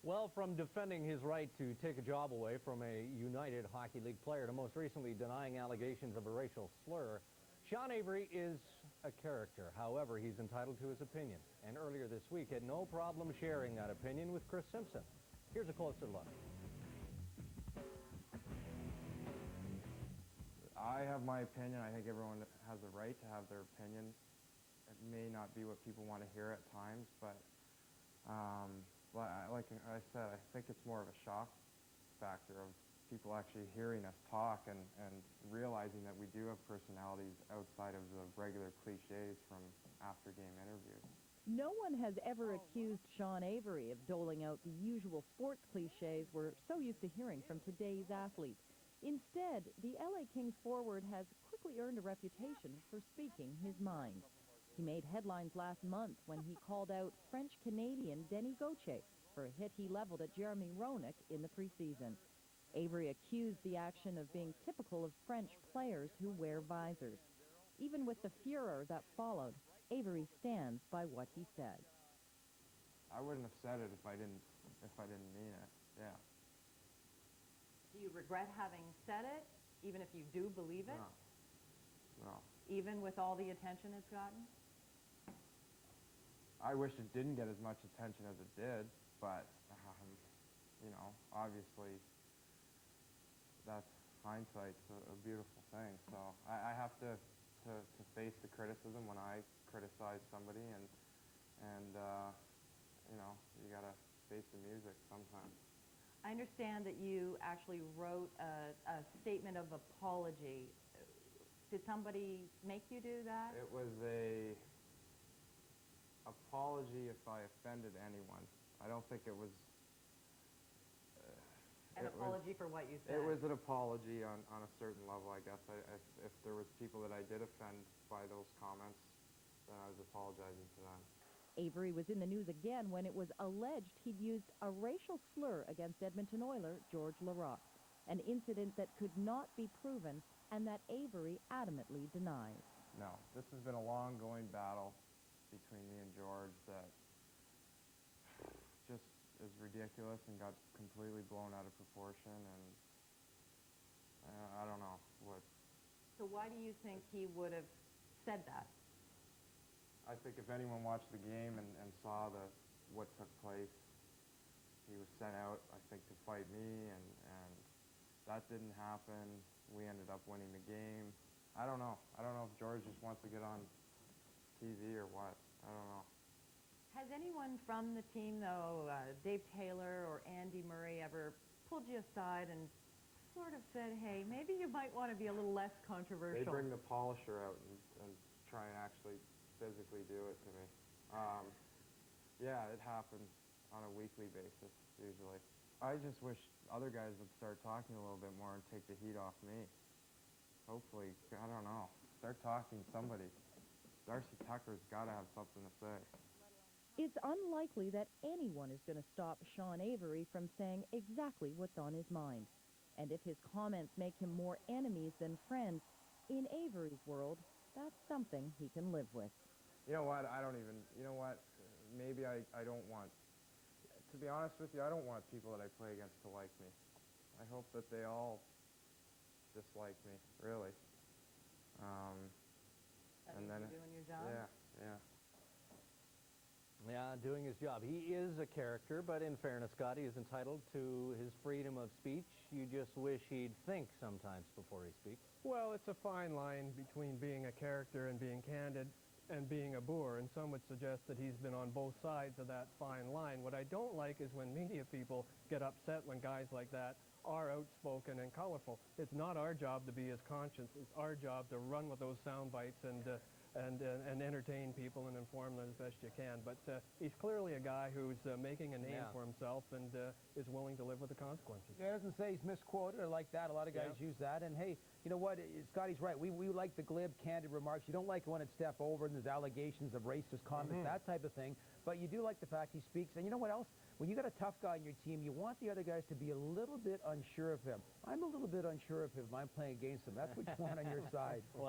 Well, from defending his right to take a job away from a United Hockey League player to most recently denying allegations of a racial slur, Sean Avery is a character. However, he's entitled to his opinion, and earlier this week had no problem sharing that opinion with Chris Simpson. Here's a closer look. I have my opinion. I think everyone has a right to have their opinion. It may not be what people want to hear at times, but like I said, I think it's more of a shock factor of people actually hearing us talk and realizing that we do have personalities outside of the regular cliches from after-game interviews. No one has ever accused Sean Avery of doling out the usual sports cliches we're so used to hearing from today's athletes. Instead, the LA Kings forward has quickly earned a reputation for speaking his mind. He made headlines last month when he called out French-Canadian Denis Gauthier for a hit he leveled at Jeremy Roenick in the preseason. Avery accused the action of being typical of French players who wear visors. Even with the furor that followed, Avery stands by what he said. I wouldn't have said it if I didn't mean it. Yeah. Do you regret having said it, even if you do believe it? No. Even with all the attention it's gotten? I wish it didn't get as much attention as it did, but, you know, obviously that's hindsight's a beautiful thing. So I have to face the criticism when I criticize somebody, and you know, you got to face the music sometimes. I understand that you actually wrote a statement of apology. Did somebody make you do that? It was a apology if I offended anyone. I don't think it was... An apology for what you said? It was an apology on a certain level, I guess. If there was people that I did offend by those comments, then I was apologizing to them. Avery was in the news again when it was alleged he'd used a racial slur against Edmonton Oiler George Laraque, an incident that could not be proven and that Avery adamantly denies. No, this has been a long-going battle between me and George that just is ridiculous and got completely blown out of proportion, and I don't know what... So why do you think he would have said that? I think if anyone watched the game and saw what took place, he was sent out, I think, to fight me, and that didn't happen. We ended up winning the game. I don't know. I don't know if George just wants to get on TV or what. I don't know. Has anyone from the team, though, Dave Taylor or Andy Murray, ever pulled you aside and sort of said, hey, maybe you might want to be a little less controversial? They bring the polisher out and try and actually physically do it to me. Yeah, it happens on a weekly basis, usually. I just wish other guys would start talking a little bit more and take the heat off me. Hopefully, I don't know, start talking somebody. Darcy Tucker's got to have something to say. It's unlikely that anyone is going to stop Sean Avery from saying exactly what's on his mind. And if his comments make him more enemies than friends, in Avery's world, that's something he can live with. You know what, I don't even, you know what, maybe I don't want, to be honest with you, I don't want people that I play against to like me. I hope that they all dislike me, really. And then doing your job? Yeah. Yeah, doing his job. He is a character, but in fairness, Scott, he is entitled to his freedom of speech. You just wish he'd think sometimes before he speaks. Well, it's a fine line between being a character and being candid and being a boor, and some would suggest that he's been on both sides of that fine line. What I don't like is when media people get upset when guys like that are outspoken and colorful. It's not our job to be his conscience. It's our job to run with those sound bites and entertain people and inform them as best you can. But he's clearly a guy who's making a name for himself and is willing to live with the consequences. Yeah, it doesn't say he's misquoted or like that. A lot of guys use that. And hey, you know what? Scotty's right. We like the glib, candid remarks. You don't like it when it's step over and there's allegations of racist comments, that type of thing. But you do like the fact he speaks. And you know what else? When you got a tough guy on your team, you want the other guys to be a little bit unsure of him. I'm a little bit unsure of him if I'm playing against him. That's what you want on your side. Well,